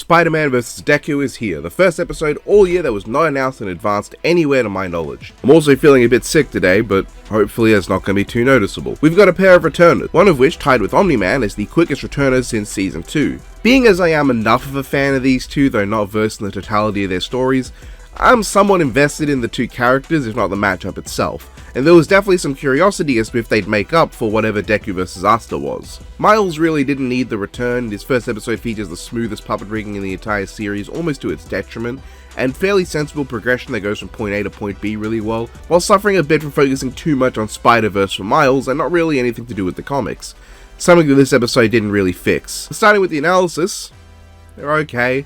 Spider-Man vs. Deku is here, the first episode all year that was not announced in advance anywhere to my knowledge. I'm also feeling a bit sick today, but hopefully it's not going to be too noticeable. We've got a pair of returners, one of which, tied with Omni-Man, is the quickest returner since Season 2. Being as I am enough of a fan of these two, though not versed in the totality of their stories, I'm somewhat invested in the two characters, if not the matchup itself. And there was definitely some curiosity as to if they'd make up for whatever Deku vs. Asta was. Miles really didn't need the return. His first episode features the smoothest puppet rigging in the entire series, almost to its detriment, and fairly sensible progression that goes from point A to point B really well, while suffering a bit from focusing too much on Spider-Verse for Miles and not really anything to do with the comics. Something that this episode didn't really fix. Starting with the analysis, they're okay.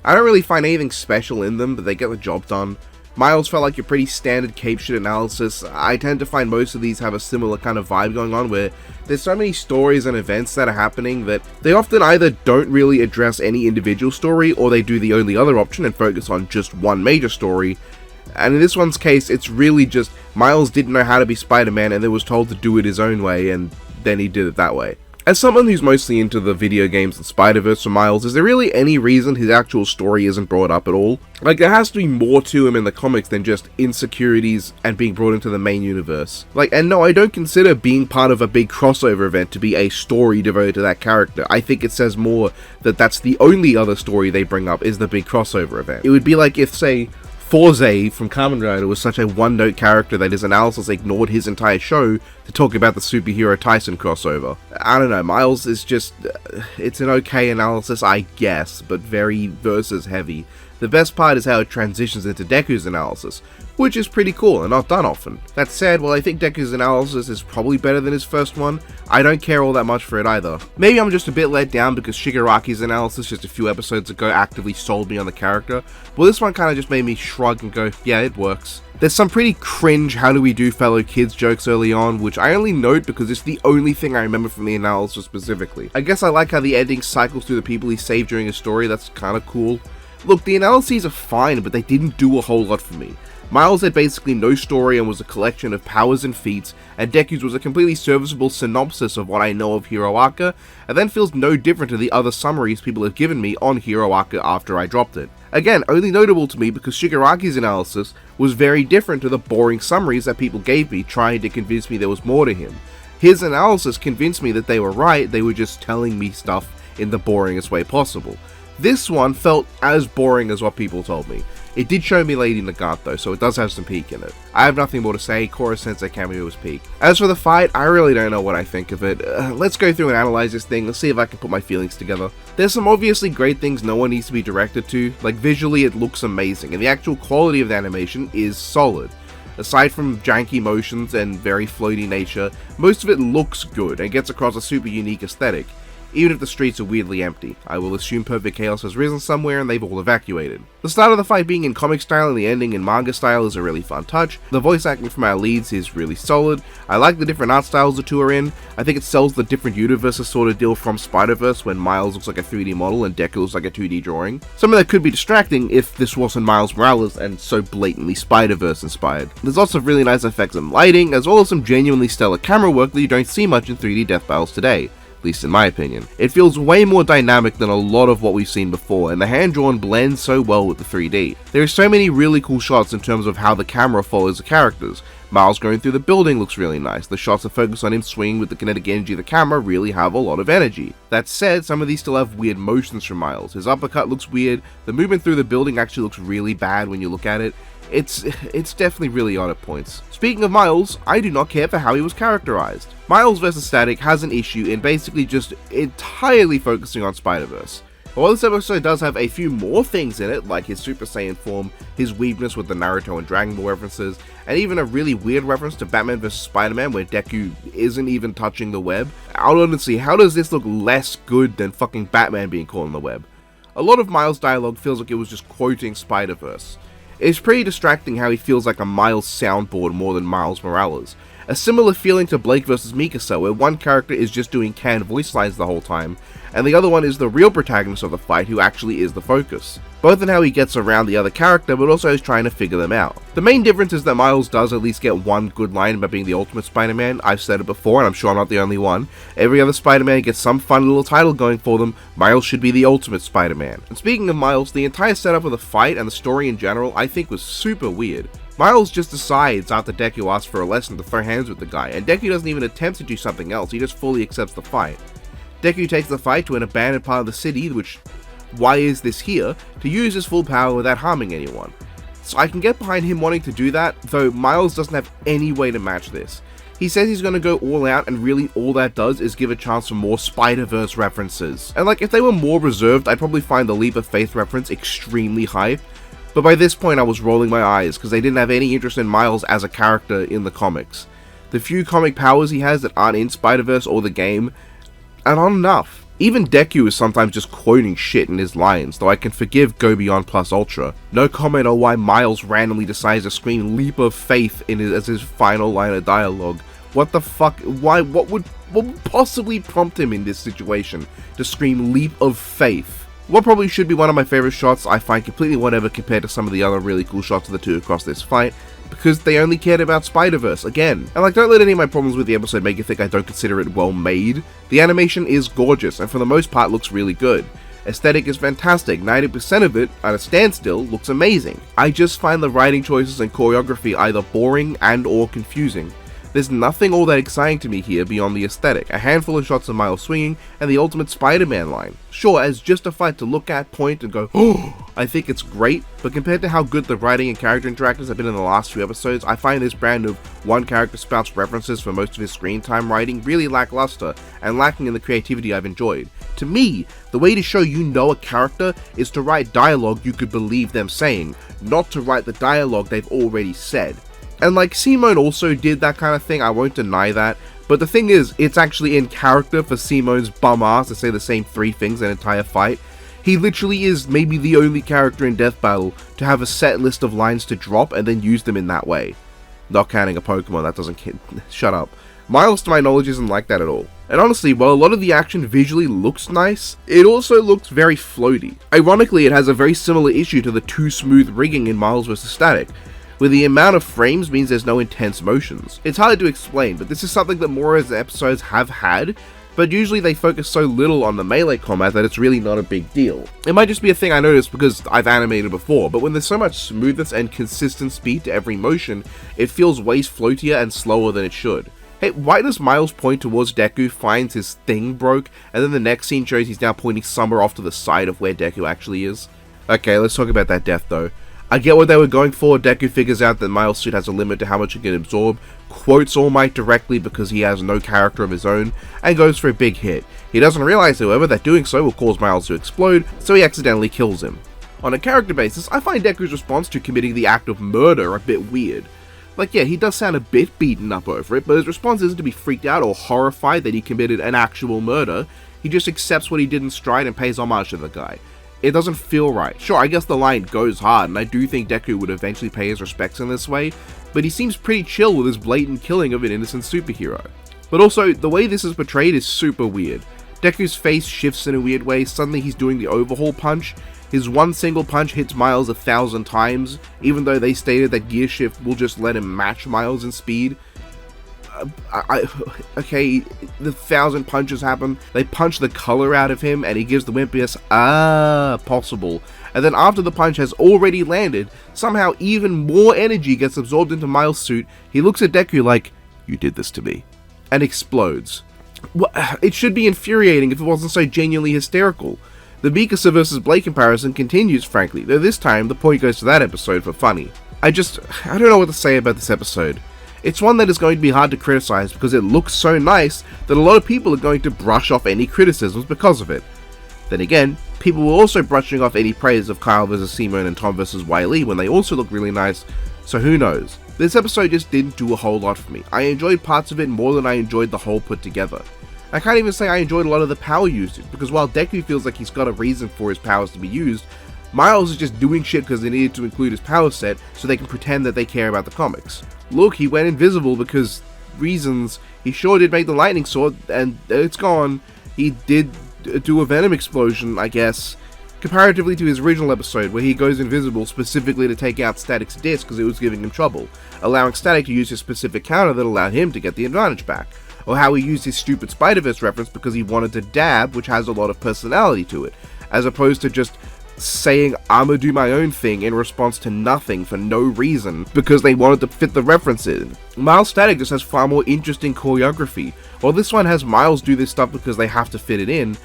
I don't really find anything special in them, but they get the job done. Miles felt like your pretty standard cape shit analysis. I tend to find most of these have a similar kind of vibe going on, where there's so many stories and events that are happening that they often either don't really address any individual story, or they do the only other option and focus on just one major story. And in this one's case, it's really just Miles didn't know how to be Spider-Man and then was told to do it his own way, and then he did it that way. As someone who's mostly into the video games and Spider-Verse for Miles, is there really any reason his actual story isn't brought up at all? Like, there has to be more to him in the comics than just insecurities and being brought into the main universe. And no, I don't consider being part of a big crossover event to be a story devoted to that character. I think it says more that that's the only other story they bring up is the big crossover event. It would be like if, say, Forze from Kamen Rider was such a one-note character that his analysis ignored his entire show to talk about the superhero Tyson crossover. I don't know, Miles is just, it's an okay analysis, I guess, but very versus heavy. The best part is how it transitions into Deku's analysis, which is pretty cool and not done often. That said, while I think Deku's analysis is probably better than his first one, I don't care all that much for it either. Maybe I'm just a bit let down because Shigaraki's analysis just a few episodes ago actively sold me on the character, but this one kind of just made me shrug and go, yeah, it works. There's some pretty cringe how do we do fellow kids jokes early on, which I only note because it's the only thing I remember from the analysis specifically. I guess I like how the ending cycles through the people he saved during his story, that's kinda cool. Look, the analyses are fine, but they didn't do a whole lot for me. Miles had basically no story and was a collection of powers and feats, and Deku's was a completely serviceable synopsis of what I know of Hero Aka, and then feels no different to the other summaries people have given me on Hero Aka after I dropped it. Again, only notable to me because Shigaraki's analysis was very different to the boring summaries that people gave me trying to convince me there was more to him. His analysis convinced me that they were right, they were just telling me stuff in the boringest way possible. This one felt as boring as what people told me. It did show me Lady Nagant though, so it does have some peak in it. I have nothing more to say, Korra Sensei cameo was peak. As for the fight, I really don't know what I think of it. Let's go through and analyze this thing, let's see if I can put my feelings together. There's some obviously great things no one needs to be directed to, like visually it looks amazing, and the actual quality of the animation is solid. Aside from janky motions and very floaty nature, most of it looks good and gets across a super unique aesthetic. Even if the streets are weirdly empty, I will assume perfect chaos has risen somewhere and they've all evacuated. The start of the fight being in comic style and the ending in manga style is a really fun touch. The voice acting from our leads is really solid. I like the different art styles the two are in. I think it sells the different universes sort of deal from Spider-Verse when Miles looks like a 3D model and Deku looks like a 2D drawing. Something that could be distracting if this wasn't Miles Morales and so blatantly Spider-Verse inspired. There's lots of really nice effects and lighting, as well as some genuinely stellar camera work that you don't see much in 3D death battles today. At least in my opinion. It feels way more dynamic than a lot of what we've seen before, and the hand-drawn blends so well with the 3D. There are so many really cool shots in terms of how the camera follows the characters. Miles going through the building looks really nice. The shots that focus on him swinging with the kinetic energy of the camera really have a lot of energy. That said, some of these still have weird motions from Miles. His uppercut looks weird, the movement through the building actually looks really bad when you look at it. It's definitely really odd at points. Speaking of Miles, I do not care for how he was characterized. Miles vs. Static has an issue in basically just entirely focusing on Spider-Verse. While this episode does have a few more things in it, like his Super Saiyan form, his weebness with the Naruto and Dragon Ball references, and even a really weird reference to Batman vs. Spider-Man where Deku isn't even touching the web, honestly, how does this look less good than fucking Batman being caught on the web? A lot of Miles' dialogue feels like it was just quoting Spider-Verse. It's pretty distracting how he feels like a Miles soundboard more than Miles Morales, A similar feeling to Blake vs Mikasa, where one character is just doing canned voice lines the whole time, and the other one is the real protagonist of the fight who actually is the focus. Both in how he gets around the other character, but also is trying to figure them out. The main difference is that Miles does at least get one good line about being the ultimate Spider-Man. I've said it before, and I'm sure I'm not the only one. Every other Spider-Man gets some fun little title going for them. Miles should be the ultimate Spider-Man. And speaking of Miles, the entire setup of the fight and the story in general, I think was super weird. Miles just decides after Deku asks for a lesson to throw hands with the guy, and Deku doesn't even attempt to do something else, he just fully accepts the fight. Deku takes the fight to an abandoned part of the city, which, why is this here, to use his full power without harming anyone. So I can get behind him wanting to do that, though Miles doesn't have any way to match this. He says he's going to go all out, and really all that does is give a chance for more Spider-Verse references. And like, if they were more reserved, I'd probably find the Leap of Faith reference extremely hype, but by this point I was rolling my eyes, because they didn't have any interest in Miles as a character in the comics. The few comic powers he has that aren't in Spider-Verse or the game, and not enough. Even Deku is sometimes just quoting shit in his lines, though I can forgive Go Beyond Plus Ultra. No comment on why Miles randomly decides to scream Leap of Faith as his final line of dialogue. What the fuck? Why? What would possibly prompt him in this situation to scream Leap of Faith? What probably should be one of my favorite shots, I find completely whatever compared to some of the other really cool shots of the two across this fight, because they only cared about Spider-Verse, again. And like, don't let any of my problems with the episode make you think I don't consider it well made. The animation is gorgeous, and for the most part looks really good. Aesthetic is fantastic, 90% of it, at a standstill, looks amazing. I just find the writing choices and choreography either boring and or confusing. There's nothing all that exciting to me here beyond the aesthetic, a handful of shots of Miles swinging, and the ultimate Spider-Man line. Sure, as just a fight to look at, point, and go, oh, I think it's great, but compared to how good the writing and character interactions have been in the last few episodes, I find this brand of one character spouts references for most of his screen time writing really lackluster, and lacking in the creativity I've enjoyed. To me, the way to show you know a character is to write dialogue you could believe them saying, not to write the dialogue they've already said. And like, Simone also did that kind of thing, I won't deny that, but the thing is, it's actually in character for Simone's bum ass to say the same three things an entire fight. He literally is maybe the only character in Death Battle to have a set list of lines to drop and then use them in that way. Not counting a Pokemon, that doesn't shut up. Miles, to my knowledge, isn't like that at all. And honestly, while a lot of the action visually looks nice, it also looks very floaty. Ironically, it has a very similar issue to the too smooth rigging in Miles vs. Static, where the amount of frames means there's no intense motions. It's hard to explain, but this is something that Mora's episodes have had, but usually they focus so little on the melee combat that it's really not a big deal. It might just be a thing I noticed because I've animated before, but when there's so much smoothness and consistent speed to every motion, it feels way floatier and slower than it should. Hey, why does Miles point towards Deku, finds his thing broke, and then the next scene shows he's now pointing somewhere off to the side of where Deku actually is? Okay, let's talk about that death though. I get what they were going for. Deku figures out that Miles' suit has a limit to how much it can absorb, quotes All Might directly because he has no character of his own, and goes for a big hit. He doesn't realize, however, that doing so will cause Miles to explode, so he accidentally kills him. On a character basis, I find Deku's response to committing the act of murder a bit weird. Like, yeah, he does sound a bit beaten up over it, but his response isn't to be freaked out or horrified that he committed an actual murder. He just accepts what he did in stride and pays homage to the guy. It doesn't feel right. Sure, I guess the line goes hard, and I do think Deku would eventually pay his respects in this way, but he seems pretty chill with his blatant killing of an innocent superhero. But also, the way this is portrayed is super weird. Deku's face shifts in a weird way, suddenly he's doing the overhaul punch. His one single punch hits Miles 1,000 times, even though they stated that Gear Shift will just let him match Miles in speed. Okay, the 1,000 punches happen, they punch the color out of him, and he gives the wimpiest, possible. And then after the punch has already landed, somehow even more energy gets absorbed into Miles' suit. He looks at Deku like, you did this to me, and explodes. Well, it should be infuriating if it wasn't so genuinely hysterical. The Mikasa vs. Blake comparison continues, frankly, though this time the point goes to that episode for funny. I don't know what to say about this episode. It's one that is going to be hard to criticize because it looks so nice that a lot of people are going to brush off any criticisms because of it. Then again, people were also brushing off any praise of Kyle vs. Simone and Tom vs. Wiley when they also look really nice, so who knows. This episode just didn't do a whole lot for me. I enjoyed parts of it more than I enjoyed the whole put together. I can't even say I enjoyed a lot of the power usage, because while Deku feels like he's got a reason for his powers to be used, Miles is just doing shit because they needed to include his power set so they can pretend that they care about the comics. Look, he went invisible because reasons, he sure did make the lightning sword, and it's gone. He did do a venom explosion, I guess, comparatively to his original episode, where he goes invisible specifically to take out Static's disc because it was giving him trouble, allowing Static to use his specific counter that allowed him to get the advantage back. Or how he used his stupid Spider-Verse reference because he wanted to dab, which has a lot of personality to it, as opposed to just saying, "I'ma do my own thing" in response to nothing for no reason, because they wanted to fit the reference in. Miles' Static just has far more interesting choreography. While this one has Miles do this stuff because they have to fit it in,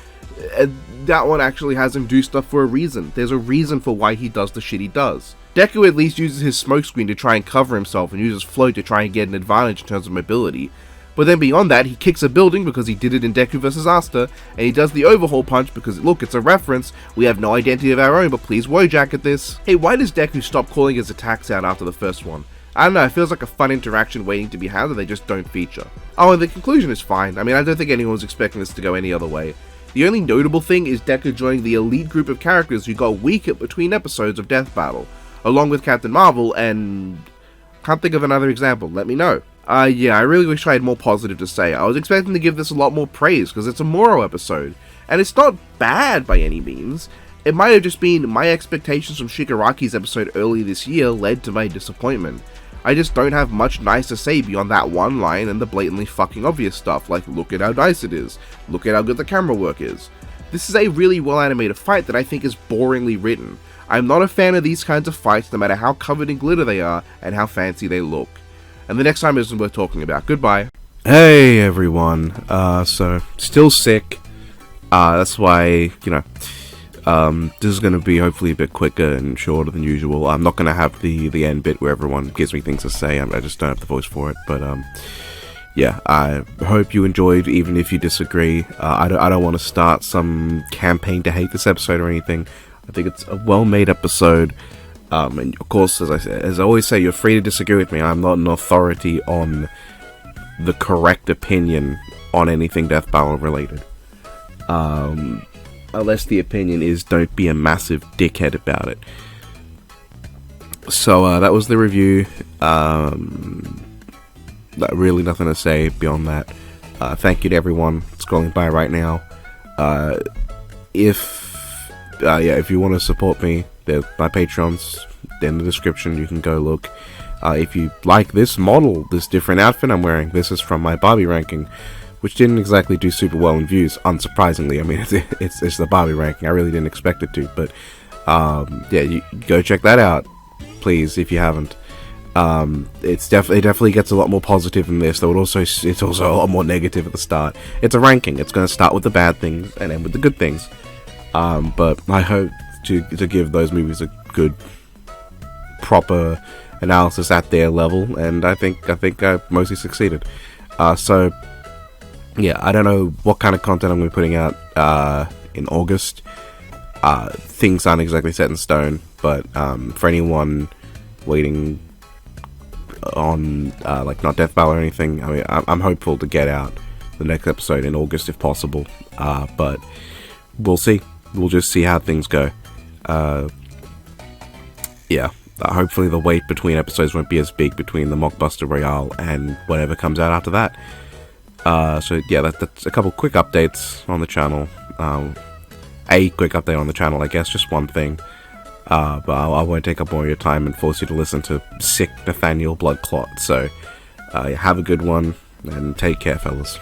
that one actually has him do stuff for a reason. There's a reason for why he does the shit he does. Deku at least uses his smokescreen to try and cover himself and uses float to try and get an advantage in terms of mobility. But then beyond that, he kicks a building because he did it in Deku vs. Asta, and he does the overhaul punch because, look, it's a reference, we have no identity of our own, but please Wojak at this. Hey, why does Deku stop calling his attacks out after the first one? I don't know, it feels like a fun interaction waiting to be had that they just don't feature. Oh, and the conclusion is fine. I mean, I don't think anyone was expecting this to go any other way. The only notable thing is Deku joining the elite group of characters who got weak between episodes of Death Battle, along with Captain Marvel, and can't think of another example, let me know. Yeah, I really wish I had more positive to say. I was expecting to give this a lot more praise, because it's a Moro episode, and it's not bad by any means. It might have just been my expectations from Shigaraki's episode earlier this year led to my disappointment. I just don't have much nice to say beyond that one line and the blatantly fucking obvious stuff, like look at how nice it is, look at how good the camera work is. This is a really well animated fight that I think is boringly written. I'm not a fan of these kinds of fights no matter how covered in glitter they are and how fancy they look. And the next time isn't worth talking about. Goodbye. Hey everyone, so still sick, that's why, this is going to be hopefully a bit quicker and shorter than usual. I'm not going to have the end bit where everyone gives me things to say. I just don't have the voice for it. But yeah, I hope you enjoyed, even if you disagree. I don't want to start some campaign to hate this episode or anything. I think it's a well-made episode. And of course, as I always say, you're free to disagree with me. I'm not an authority on the correct opinion on anything Death Battle related. Unless the opinion is don't be a massive dickhead about it. So that was the review. Really nothing to say beyond that. Thank you to everyone scrolling by right now. If you want to support me, my Patreon's in the description. You can go look. If you like this model, this different outfit I'm wearing, this is from my Barbie ranking, which didn't exactly do super well in views, unsurprisingly. I mean, it's the Barbie ranking. I really didn't expect it to, but yeah, you go check that out, please, if you haven't. It definitely gets a lot more positive than this, though it's also a lot more negative at the start. It's a ranking. It's going to start with the bad things and end with the good things. But I hope to give those movies a good, proper analysis at their level, and I think I mostly succeeded. So yeah, I don't know what kind of content I'm going to be putting out in August. Things aren't exactly set in stone, but for anyone waiting on like not Death Battle or anything, I mean, I'm hopeful to get out the next episode in August if possible. But we'll see. We'll just see how things go. Yeah. Hopefully the wait between episodes won't be as big between the Mockbuster Royale and whatever comes out after that. So yeah, that's a couple quick updates on the channel. A quick update on the channel, I guess, just one thing. But I won't take up more of your time and force you to listen to sick Nathaniel Bloodclot. So have a good one and take care, fellas.